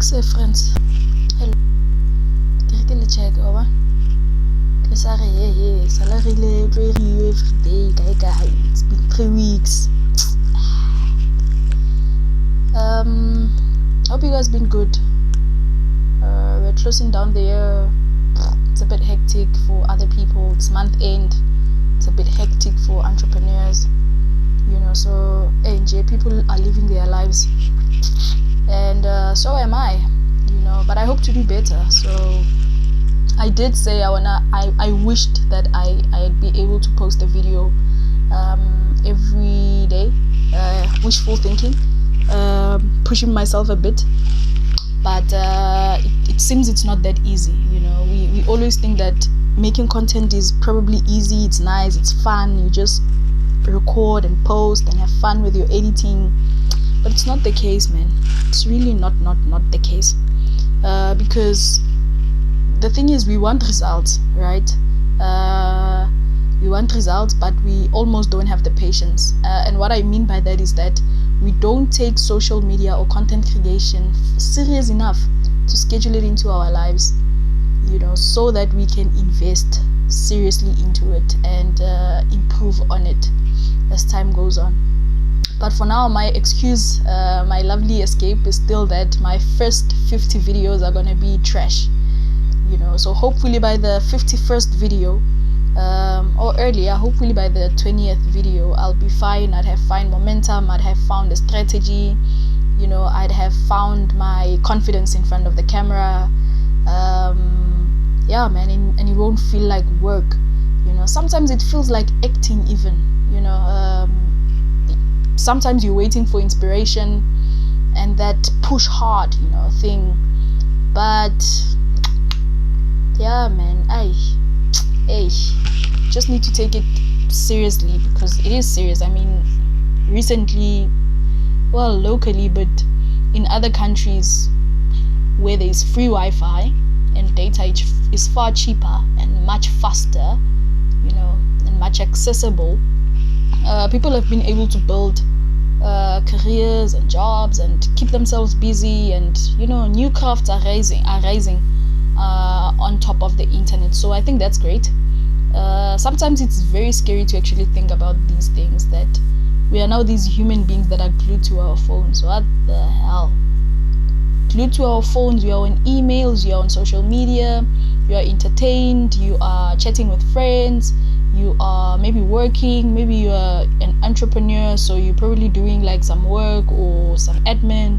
So friends, hello. Ke le check over. Le sa re hey, salary le tlo every day, guy. It's been 3 weeks. Hope you guys been good. We're closing down the year. It's a bit hectic for other people. It's month end. It's a bit hectic for entrepreneurs. So people are living their lives, and so am I. But I hope to do better. So I did say I wished that I'd be able to post a video every day. Wishful thinking, pushing myself a bit, but it seems it's not that easy. We always think that making content is probably easy, it's nice, it's fun, you just record and post and have fun with your editing, but it's not the case, man. It's really not the case, because the thing is, we want results, right? We want results, but we almost don't have the patience, and what I mean by that is that we don't take social media or content creation serious enough to schedule it into our lives, so that we can invest seriously into it and improve on it as time goes on. But for now, my excuse, my lovely escape is still that my first 50 videos are gonna be trash. So hopefully by the 51st video, or earlier, hopefully by the 20th video, I'll be fine. I'd have found momentum, I'd have found a strategy, I'd have found my confidence in front of the camera. Yeah, man, and it won't feel like work. Sometimes it feels like acting even. Sometimes you're waiting for inspiration and that push hard, thing. But yeah, man, I just need to take it seriously, because it is serious. I mean, recently, well, locally, but in other countries where there is free Wi-Fi and data is far cheaper and much faster, and much accessible, people have been able to build careers and jobs and keep themselves busy, and new crafts are rising on top of the internet. So I think that's great. Sometimes it's very scary to actually think about these things, that we are now these human beings that are glued to our phones. What the hell? Glued to our phones, you are on emails, you are on social media, you are entertained, you are chatting with friends, you are maybe working, maybe you are an entrepreneur, so you're probably doing like some work or some admin,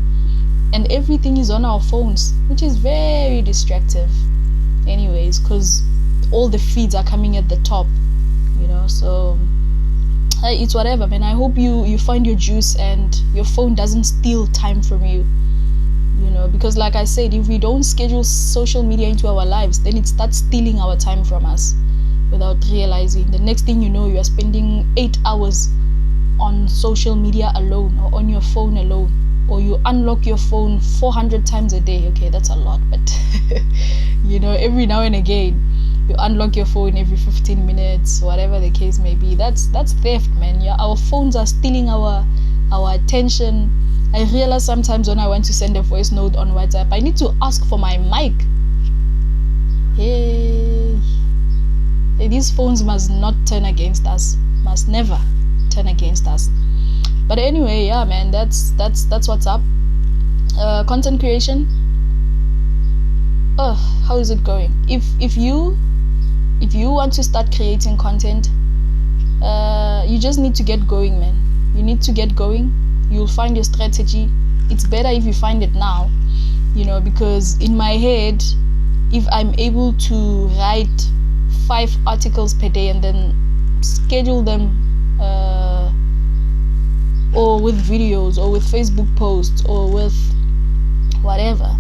and everything is on our phones, which is very distractive anyways, because all the feeds are coming at the top, so it's whatever, man. I hope you find your juice and your phone doesn't steal time from you, because like I said, if we don't schedule social media into our lives, then it starts stealing our time from us without realizing. The next thing you know, you are spending 8 hours on social media alone, or on your phone alone, or you unlock your phone 400 times a day. Okay, that's a lot, but every now and again you unlock your phone every 15 minutes, whatever the case may be. That's theft, man. Our phones are stealing our attention. I realize sometimes when I want to send a voice note on WhatsApp, I need to ask for my mic. Hey, these phones must not turn against us, must never turn against us. But anyway, yeah, man, that's what's up. Content creation, how is it going? If you want to start creating content, you just need to get going, man. You need to get going. You'll find your strategy. It's better if you find it now, because in my head, if I'm able to write 5 articles per day and then schedule them, or with videos, or with Facebook posts, or with whatever,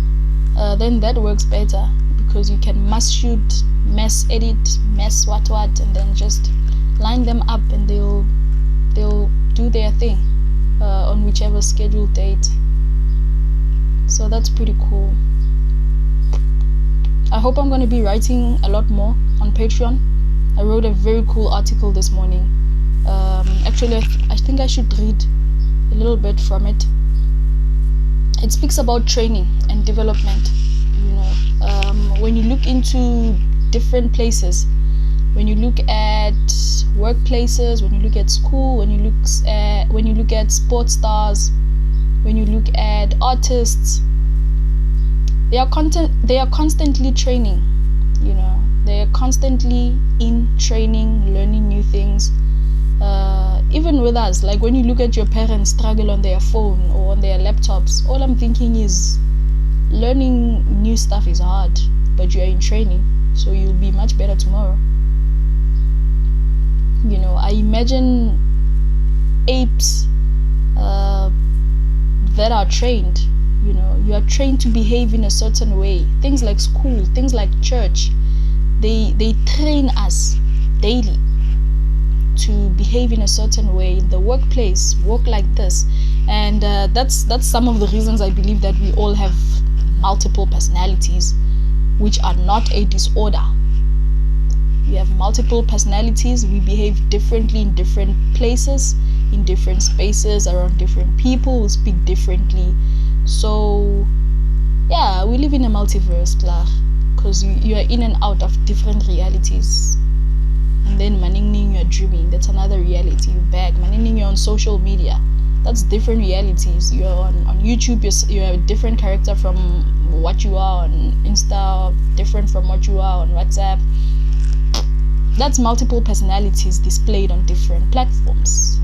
then that works better, because you can mass shoot, mass edit, mass what, and then just line them up, and they'll do their thing on whichever scheduled date. So that's pretty cool. I hope I'm going to be writing a lot more on Patreon. I wrote a very cool article this morning. Actually, I think I should read a little bit from it. It speaks about training and development. When you look into different places, when you look at workplaces, when you look at school, when you look at sports stars, when you look at artists, they are constantly training. They are constantly in training, learning new things. Even with us, like when you look at your parents struggle on their phone or on their laptops, all I'm thinking is learning new stuff is hard, but you are in training, so you'll be much better tomorrow. I imagine apes that are trained. You are trained to behave in a certain way. Things like school, things like church, they train us daily to behave in a certain way. In the workplace, walk like this. And that's some of the reasons I believe that we all have multiple personalities, which are not a disorder. We have multiple personalities. We behave differently in different places, in different spaces, around different people. We speak differently. So yeah, we live in a multiverse, because you are in and out of different realities. And then maningning, you're dreaming, that's another reality. You're back maningning, you're on social media, that's different realities. You're on YouTube, you're a different character from what you are on Insta, different from what you are on WhatsApp. That's multiple personalities displayed on different platforms.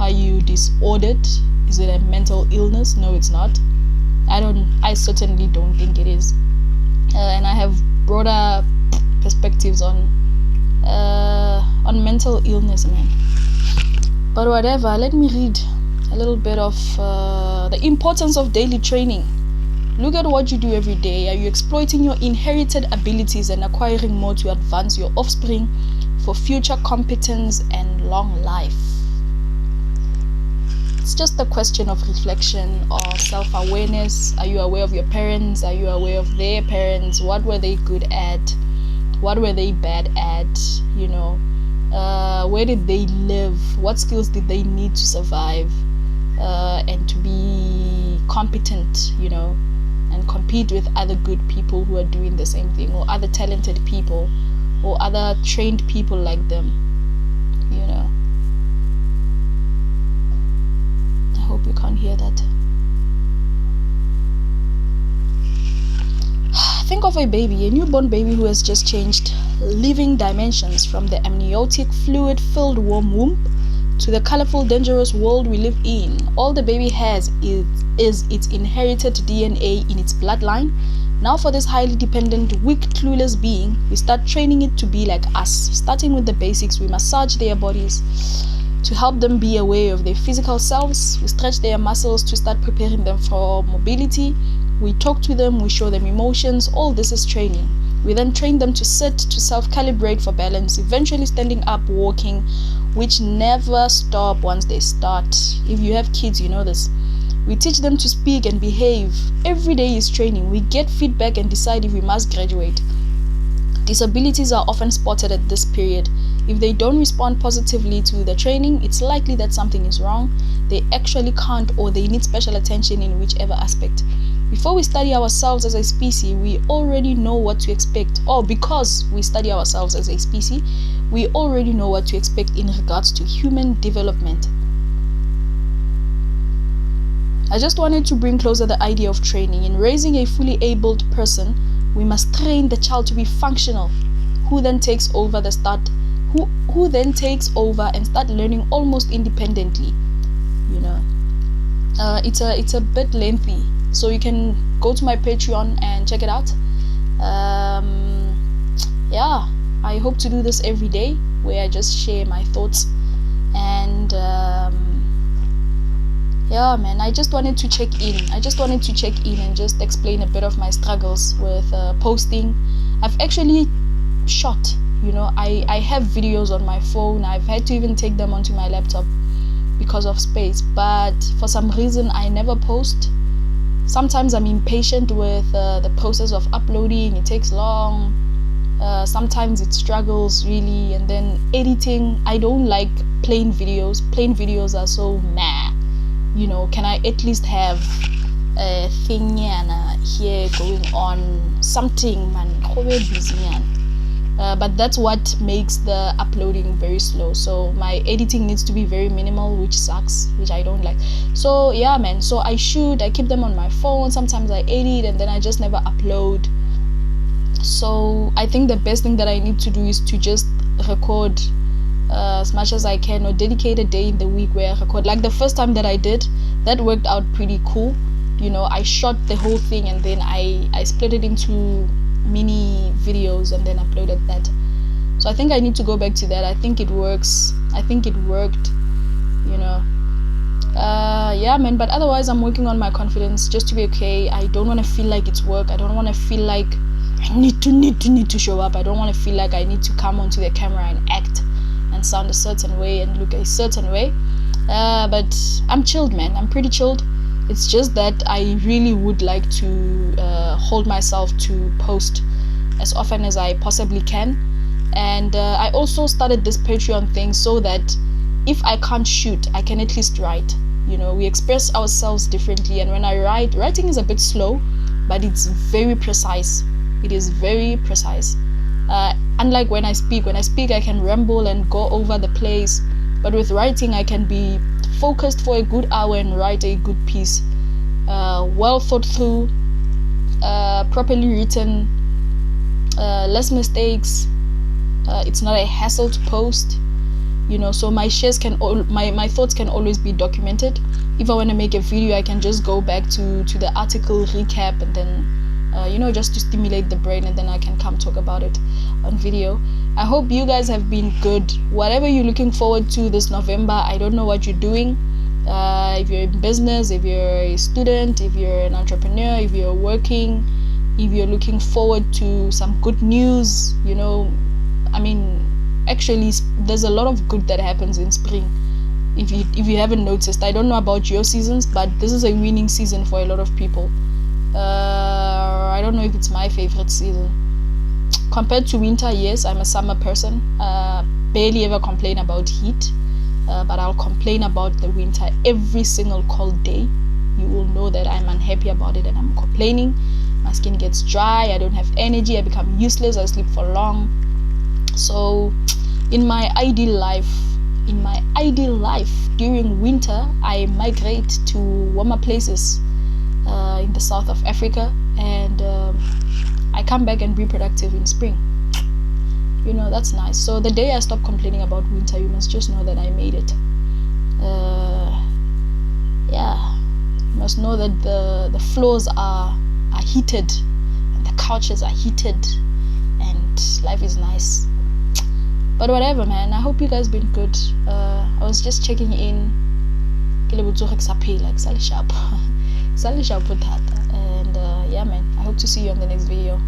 Are you disordered? Is it a mental illness? No, it's not. I certainly don't think it is. And I have broader perspectives on mental illness, man. But whatever, let me read a little bit of the importance of daily training. Look at what you do every day. Are you exploiting your inherited abilities and acquiring more to advance your offspring for future competence and long life? It's just a question of reflection or self-awareness. Are you aware of your parents? Are you aware of their parents? What were they good at? What were they bad at? Where did they live? What skills did they need to survive and to be competent, and compete with other good people who are doing the same thing, or other talented people, or other trained people like them. I hope you can't hear that. Think of a newborn baby who has just changed living dimensions from the amniotic fluid-filled warm womb to the colorful, dangerous world we live in. All the baby has is its inherited DNA in its bloodline. Now for this highly dependent, weak, clueless being, we start training it to be like us. Starting with the basics, we massage their bodies to help them be aware of their physical selves. We stretch their muscles to start preparing them for mobility. We talk to them, we show them emotions. All this is training. We then train them to sit, to self-calibrate for balance, eventually standing up, walking, which never stop once they start. If you have kids, you know this. We teach them to speak and behave. Every day is training. We get feedback and decide if we must graduate. Disabilities are often spotted at this period. If they don't respond positively to the training, it's likely that something is wrong. They actually can't, or they need special attention in whichever aspect. Before we study ourselves as a species, we already know what to expect. Or because we study ourselves as a species, we already know what to expect in regards to human development. I just wanted to bring closer the idea of training. In raising a fully abled person, we must train the child to be functional, who then takes over and start learning almost independently. It's a bit lengthy, so you can go to my Patreon and check it out. I hope to do this every day, where I just share my thoughts. And I just wanted to check in and just explain a bit of my struggles with posting. I've actually shot, I have videos on my phone. I've had to even take them onto my laptop because of space, but for some reason I never post. Sometimes I'm impatient with the process of uploading. It takes long. Sometimes it struggles really. And then editing, I don't like plain videos. Plain videos are so meh. Can I at least have thing here going on, something man, busy man. But that's what makes the uploading very slow. So my editing needs to be very minimal, which sucks, which I don't like. So yeah, man, so I keep them on my phone. Sometimes I edit and then I just never upload. So I think the best thing that I need to do is to just record as much as I can, or dedicate a day in the week where I record. Like the first time that I did, that worked out pretty cool. I shot the whole thing and then I split it into mini videos and then uploaded that. So I think I need to go back to that. I think it works. I think it worked. Yeah, man. But otherwise, I'm working on my confidence just to be okay. I don't want to feel like it's work. I don't want to feel like I need to show up. I don't want to feel like I need to come onto the camera and act and sound a certain way and look a certain way. But I'm chilled, man. I'm pretty chilled. It's just that I really would like to hold myself to post as often as I possibly can. And I also started this Patreon thing so that if I can't shoot, I can at least write. We express ourselves differently, and when I write, writing is a bit slow, but it's very precise. It is very precise. Unlike when I speak I can ramble and go over the place, but with writing I can be focused for a good hour and write a good piece, well thought through, properly written, less mistakes. It's not a hassle to post, so my shares my thoughts can always be documented. If I want to make a video, I can just go back to the article, recap, and then just to stimulate the brain, and then I can come talk about it on video. I hope you guys have been good. Whatever you're looking forward to this November, I don't know what you're doing. If you're in business, if you're a student, if you're an entrepreneur, if you're working, if you're looking forward to some good news, actually there's a lot of good that happens in spring. If you haven't noticed, I don't know about your seasons, but this is a winning season for a lot of people. I don't know if it's my favorite season compared to winter. Yes, I'm a summer person. Barely ever complain about heat, but I'll complain about the winter every single cold day. You will know that I'm unhappy about it and I'm complaining. My skin gets dry, I don't have energy, I become useless, I sleep for long. So in my ideal life during winter, I migrate to warmer places in the south of Africa, and I come back and be productive in spring. That's nice. So the day I stop complaining about winter, you must just know that I made it. Yeah, you must know that the floors are heated and the couches are heated and life is nice. But whatever, man, I hope you guys been good. I was just checking in. And yeah, man, I hope to see you on the next video.